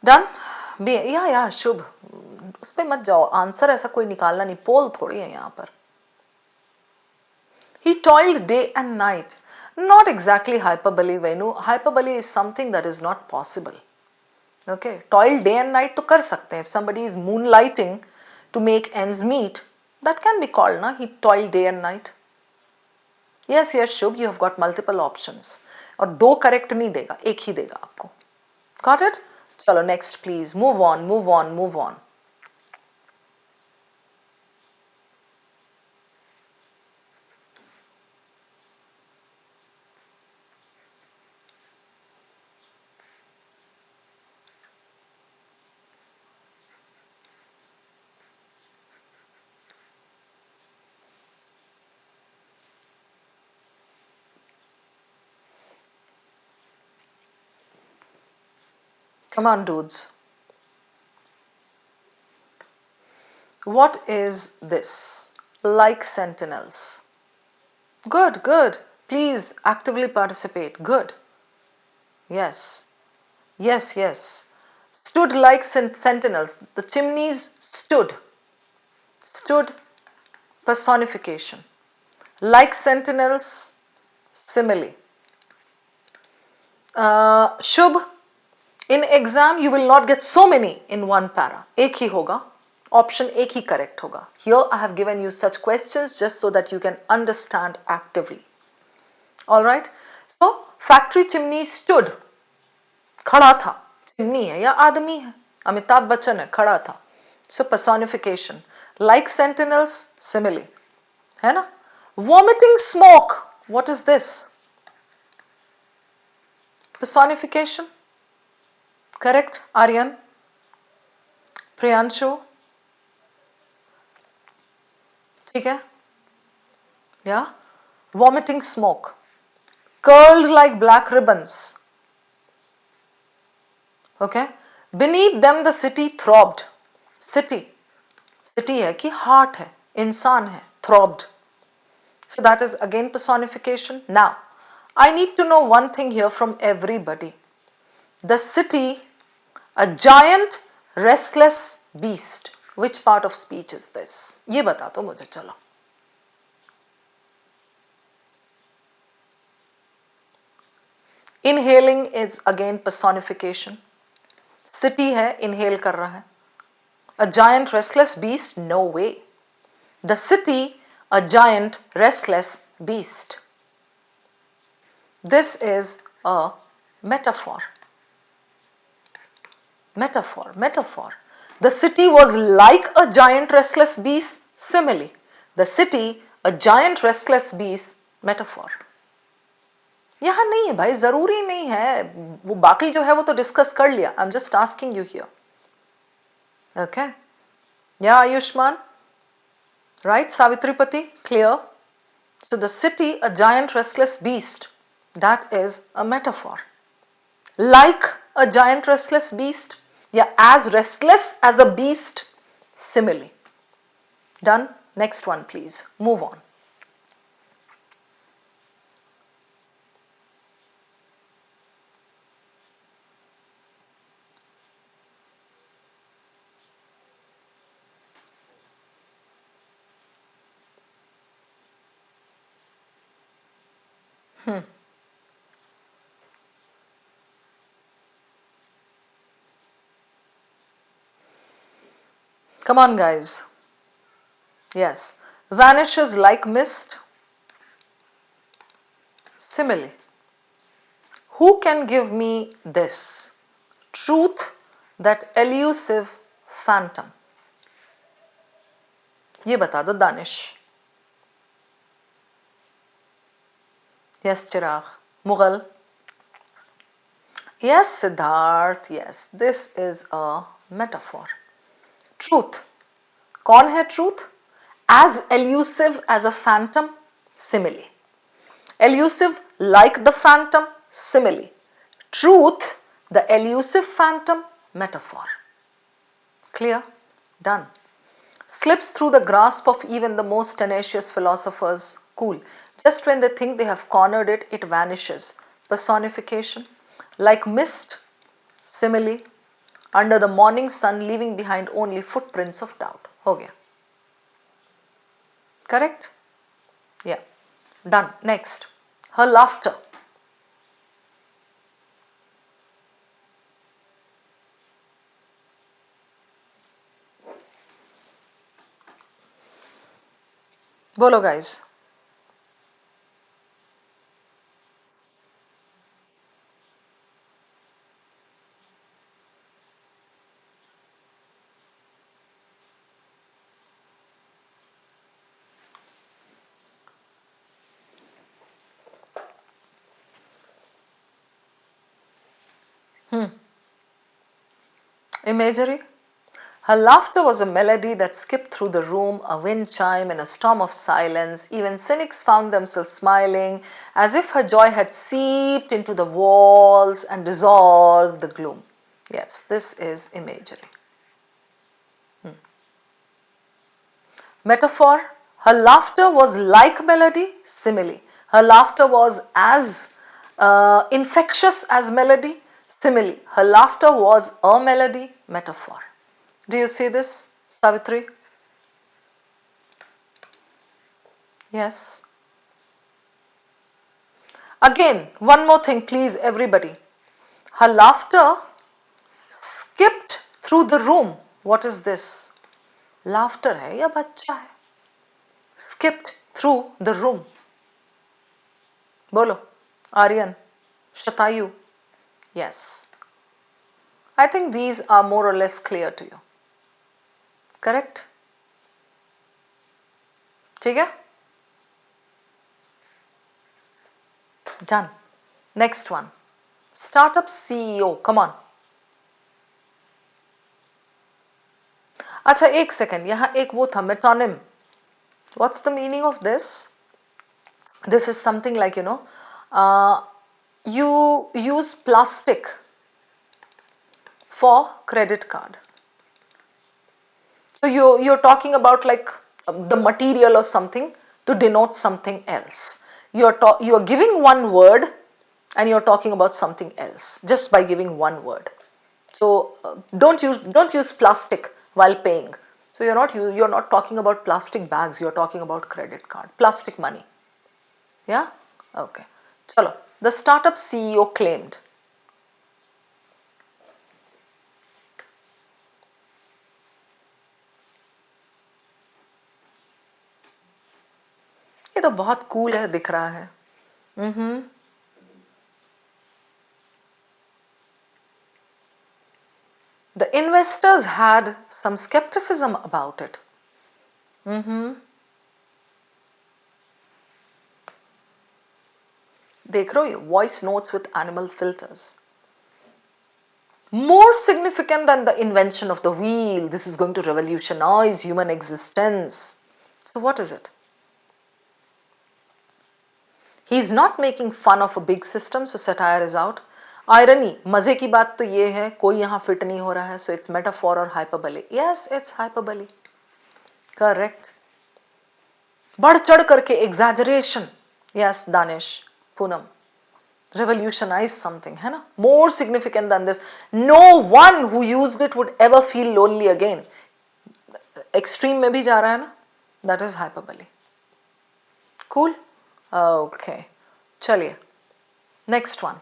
Done? या शुभ, उस पे मत जाओ, answer ऐसा कोई निकालना नहीं, पोल थोड़ी है यहाँ पर. He toiled day and night. Not exactly hyperbole, Venu. Hyperbole is something that is not possible. Okay, toil day and night तो कर सकते हैं. If somebody is moonlighting to make ends meet, that can be called, na? He toiled day and night. Yes, Shubh, you have got multiple options. और दो correct नहीं देगा, एक ही देगा आपको. Got it? चलो next please. Move on, move on, move on. Come on, dudes. What is this? Like sentinels. Good, good. Please actively participate. Good. Yes. Yes, yes. Stood like sentinels. The chimneys stood. Stood, personification. Like sentinels, simile. Shubh, in exam you will not get so many in one para. एक ही होगा. Option एक ही correct होगा. Here I have given you such questions just so that you can understand actively. Alright. So, factory chimney stood. खड़ा था. Chimney है या आदमी है? अमिताभ बच्चन है, खड़ा था. So, personification. Like sentinels, simile. है ना? Vomiting smoke. What is this? Personification. Correct, Aryan? Priyanshu? ठीक है? Yeah? Vomiting smoke. Curled like black ribbons. Okay? Beneath them the city throbbed. City. City है कि heart है, इंसान है, throbbed. So that is again personification. Now, I need to know one thing here from everybody. The city, a giant restless beast. Which part of speech is this? ये बता दो मुझे चलो. Inhaling is again personification. City है, inhale कर रहा है. A giant restless beast? No way. The city, a giant restless beast. This is a metaphor. Metaphor, metaphor. The city was like a giant restless beast, simile. The city, a giant restless beast, metaphor. यहाँ नहीं है भाई, जरूरी नहीं है, वो बाकी जो है वो तो डिस्कस कर लिया. I'm just asking you here. Okay? Yeah, Ayushman? Right, Savitripati? Clear? So the city, a giant restless beast, that is a metaphor. Like a giant restless beast, yeah, as restless as a beast, simile. Done? Next one, please. Move on. Come on, guys. Yes. Vanishes like mist. Simile. Who can give me this? Truth, that elusive phantom. ये बता दो Danish. Yes, Chirag. Mughal. Yes, Siddharth, yes, this is a metaphor. Truth. कौन है truth? As elusive as a phantom, simile. Elusive like the phantom, simile. Truth, the elusive phantom, metaphor. Clear? Done. Slips through the grasp of even the most tenacious philosophers. Cool. Just when they think they have cornered it, it vanishes. Personification. Like mist, simile. Under the morning sun, leaving behind only footprints of doubt. हो गया. Correct? Yeah. Done. Next. Her laughter. बोलो guys. Imagery. Her laughter was a melody that skipped through the room, a wind chime in a storm of silence. Even cynics found themselves smiling, as if her joy had seeped into the walls and dissolved the gloom. Yes, this is imagery. Metaphor. Her laughter was like melody, simile. Her laughter was as infectious as melody, simile. Her laughter was a melody, metaphor. Do you see this, Savitri? Yes. Again, one more thing, please, everybody. Her laughter skipped through the room. What is this? Laughter है या बच्चा है? Skipped through the room. Bolo, Aryan, Shatayu. Yes. I think these are more or less clear to you. Correct? ठीक है? Done. Next one. Startup CEO. Come on. अच्छा एक second, यहाँ एक वो था मेटोनिम. What's the meaning of this? This is something like, you use plastic for credit card. So you're talking about like the material or something to denote something else. You're giving one word and you're talking about something else just by giving one word. So don't use plastic while paying. So you're not talking about plastic bags, you're talking about credit card, plastic money. Yeah? Okay. Chalo. The startup CEO claimed. ये तो बहुत cool है, दिख रहा है. The investors had some skepticism about it. देख रहे हो, voice notes with animal filters. More significant than the invention of the wheel, this is going to revolutionize human existence. So what is it? He's not making fun of a big system, so satire is out. Irony, मजे की बात तो ये है, कोई यहाँ fit नहीं हो रहा है, so it's metaphor or hyperbole. Yes, it's hyperbole. Correct. बढ़ चढ़ करके exaggeration. Yes, Danish, Poonam. Revolutionize something, है ना? More significant than this. No one who used it would ever feel lonely again. Extreme में भी जा रहा है ना? That is hyperbole. Cool? Okay. चलिए. Next one.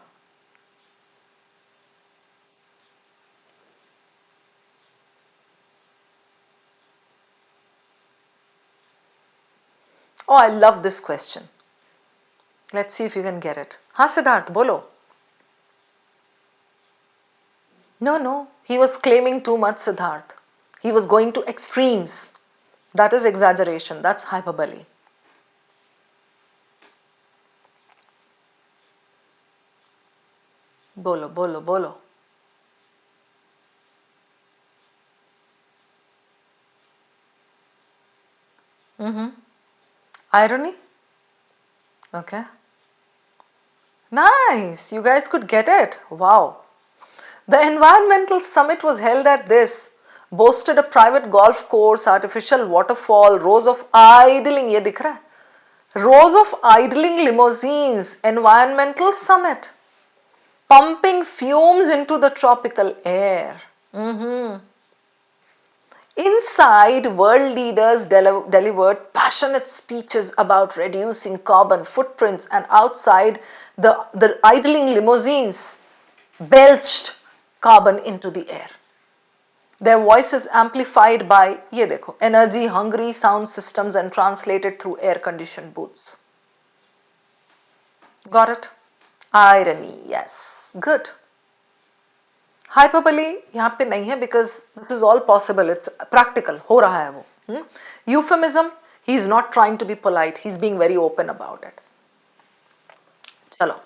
Oh, I love this question. Let's see if you can get it. हाँ सिद्धार्थ बोलो. No. He was claiming too much, Siddharth. He was going to extremes. That is exaggeration. That's hyperbole. बोलो बोलो बोलो. Irony? Okay. Nice. You guys could get it. Wow. The environmental summit was held at this. Boasted a private golf course, artificial waterfall, rows of idling. ये दिख रहा है? Rows of idling limousines. Environmental summit. Pumping fumes into the tropical air. Inside, world leaders delivered passionate speeches about reducing carbon footprints, and outside, the idling limousines belched carbon into the air. Their voices amplified by, ye dekho, energy hungry sound systems and translated through air conditioned booths. Got it? Irony, yes. Good. Hyperbole यहाँ पे नहीं है because this is all possible. It's practical. हो रहा है वो. Euphemism, he is not trying to be polite. He's being very open about it. चलो.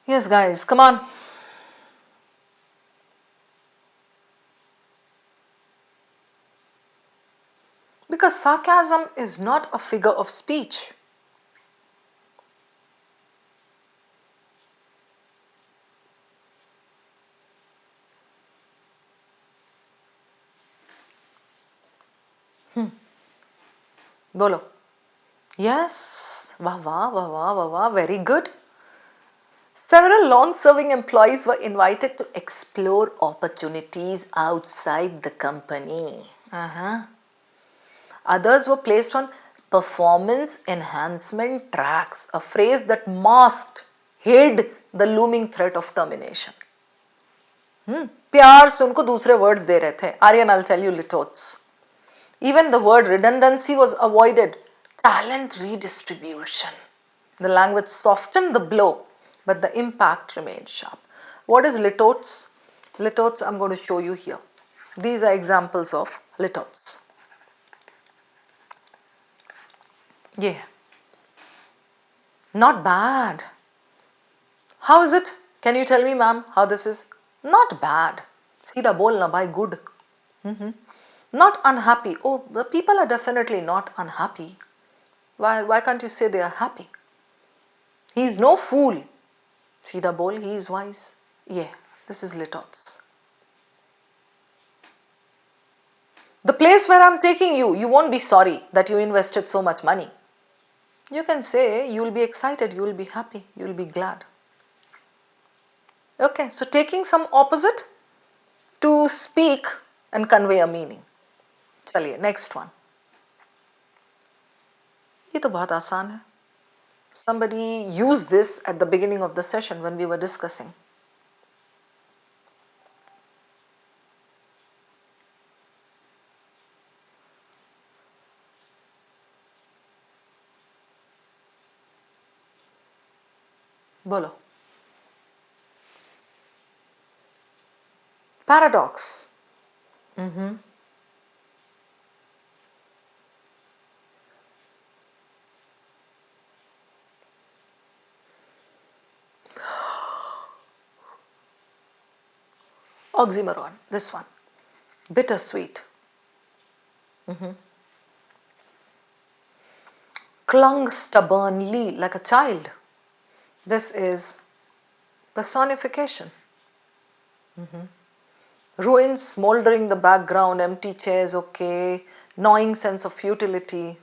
Yes, guys, come on. Because sarcasm is not a figure of speech. बोलो. Yes. Wah wah wah wah wah wah. Very good. Several long-serving employees were invited to explore opportunities outside the company. Others were placed on performance enhancement tracks, a phrase that masked, hid the looming threat of termination. प्यार से उनको दूसरे words दे रहे थे. Aryan, I'll tell you litotes. Even the word redundancy was avoided. Talent redistribution. The language softened the blow, but the impact remained sharp. What is litotes? Litotes, I'm going to show you here. These are examples of litotes. Yeah. Not bad. How is it? Can you tell me, ma'am, how this is? Not bad. Seedha bolna bhai, good. Not unhappy. Oh, the people are definitely not unhappy. Why can't you say they are happy? He is no fool. Seedha bol, he is wise. Yeah, this is litotes. The place where I'm taking you, you won't be sorry that you invested so much money. You can say you will be excited, you will be happy, you will be glad. Okay, so taking some opposite to speak and convey a meaning. चलिए, next one. ये तो बहुत आसान है. Somebody used this at the beginning of the session when we were discussing. बोलो. Paradox. Oxymoron, this one. Bittersweet. Clung stubbornly like a child. This is personification. Ruins smoldering the background, empty chairs, okay. Gnawing sense of futility.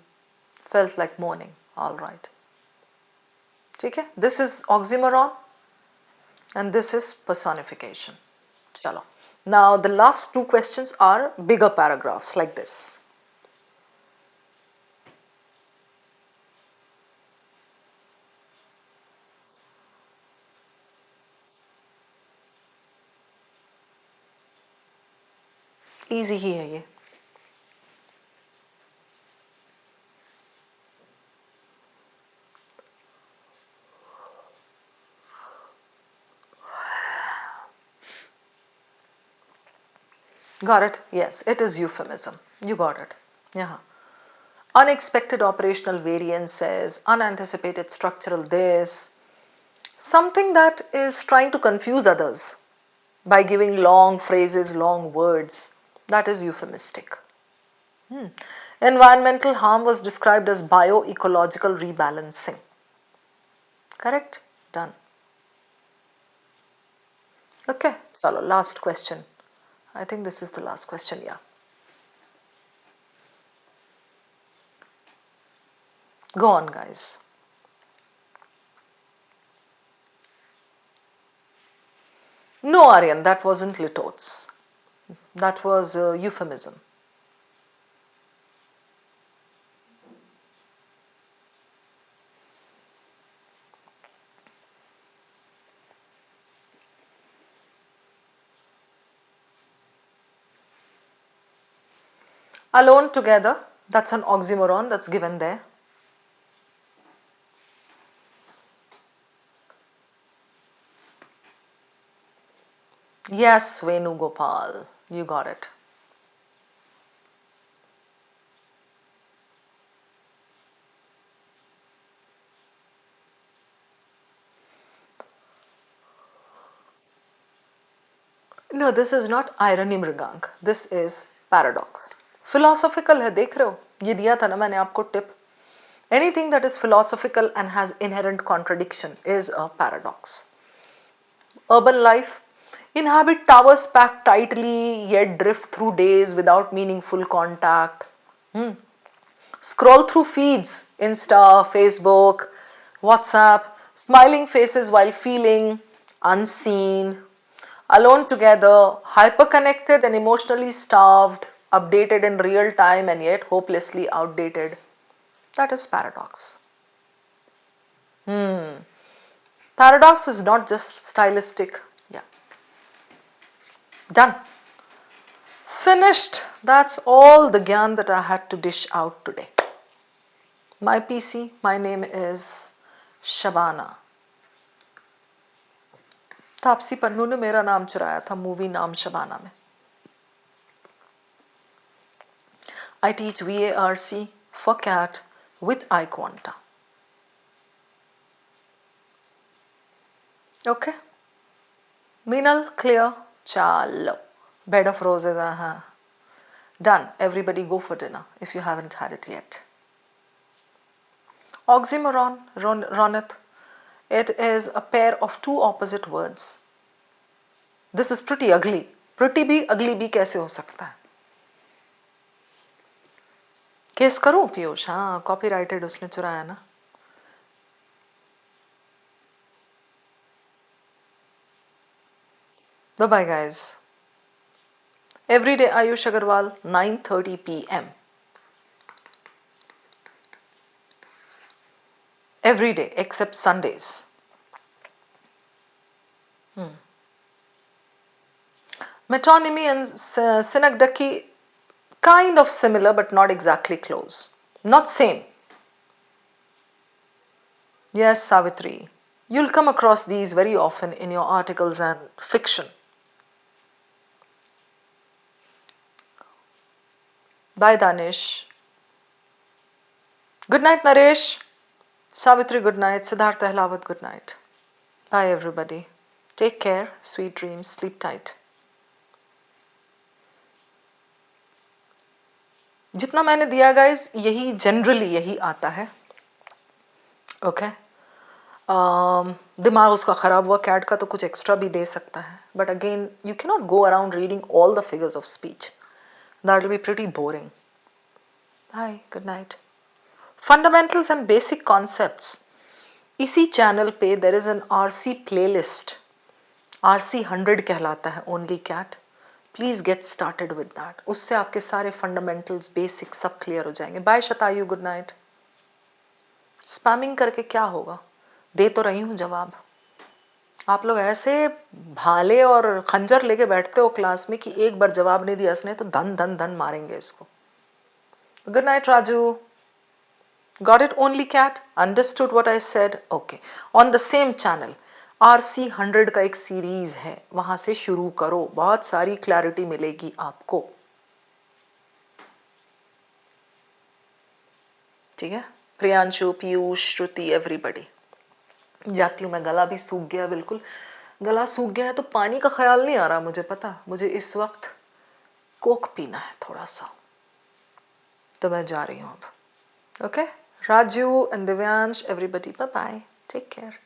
Felt like mourning. All right. Okay? This is oxymoron and this is personification. Chalo. Now the last two questions are bigger paragraphs like this. Easy ही है ये. Got it? Yes, it is euphemism. You got it. Yeah. Unexpected operational variances, unanticipated structural this, something that is trying to confuse others by giving long phrases, long words. That is euphemistic. Environmental harm was described as bioecological rebalancing. Correct? Done. Okay, chalo, last question. I think this is the last question, yeah. Go on, guys. No, Aryan, that wasn't litotes. That was a euphemism. Alone together, that's an oxymoron that's given there. Yes, Venugopal, you got it. No, this is not irony Mrigank. This is paradox. Philosophical है, देख रहे हो? ये दिया था ना मैंने आपको tip. Anything that is philosophical and has inherent contradiction is a paradox. Urban life. Inhabit towers packed tightly, yet drift through days without meaningful contact. Scroll through feeds, Insta, Facebook, WhatsApp, smiling faces while feeling unseen, alone together, hyperconnected and emotionally starved, updated in real time and yet hopelessly outdated. That is paradox. Paradox is not just stylistic. Yeah. Done. Finished. That's all the gyan that I had to dish out today. My PC, my name is Shabana. Taapsee Pannu ने मेरा नाम चुराया था movie नाम शबाना में. I teach VARC for CAT with iQuanta. Okay. Meenal, clear? Chalo. Bed of roses, Done. Everybody go for dinner if you haven't had it yet. Oxymoron, Ronit. It is a pair of two opposite words. This is pretty ugly. Pretty भी ugly भी कैसे हो सकता है? Case करूं पीयूष? हाँ, copyrighted उसने चुराया ना. Bye bye guys. Every day Ayush Agarwal 9:30 p.m. Every day except Sundays. Metonymy and synecdoche kind of similar but not exactly close. Not same. Yes, Savitri. You'll come across these very often in your articles and fiction. Bye Danish. Good night Naresh. Savitri, good night. Siddhartha Ahlawat, good night. Bye everybody. Take care. Sweet dreams. Sleep tight. जितना मैंने दिया guys यही generally यही आता है. Okay. दिमाग उसका खराब हुआ कैट का तो कुछ एक्स्ट्रा भी दे सकता है. But again you can not go around reading all the figures of speech. That will be pretty boring. Bye. Good night. Fundamentals and basic concepts. इसी चैनल पे there is an RC playlist. RC 100 कहलाता है only CAT. Please get started with that. उससे आपके सारे fundamentals basic सब clear हो जाएंगे. Bye Shatayu. Good night. Spamming करके क्या होगा? दे तो रही हूं जवाब. आप लोग ऐसे भाले और खंजर लेके बैठते हो क्लास में कि एक बार जवाब नहीं दिया इसने तो धन धन धन मारेंगे इसको. Good night Raju. Got it only cat? Understood what I said? Okay. On the same channel, RC100 का एक सीरीज है, वहां से शुरू करो, बहुत सारी क्लैरिटी मिलेगी आपको। ठीक है, प्रियांशु, पीयूष, श्रुति, एवरीबडी। जाती हूँ मैं, गला भी सूख गया, बिल्कुल गला सूख गया है, तो पानी का ख्याल नहीं आ रहा मुझे, पता मुझे इस वक्त कोक पीना है थोड़ा सा, तो मैं जा रही हूँ अब। Okay, Raju and Divyansh, everybody, bye bye, take care.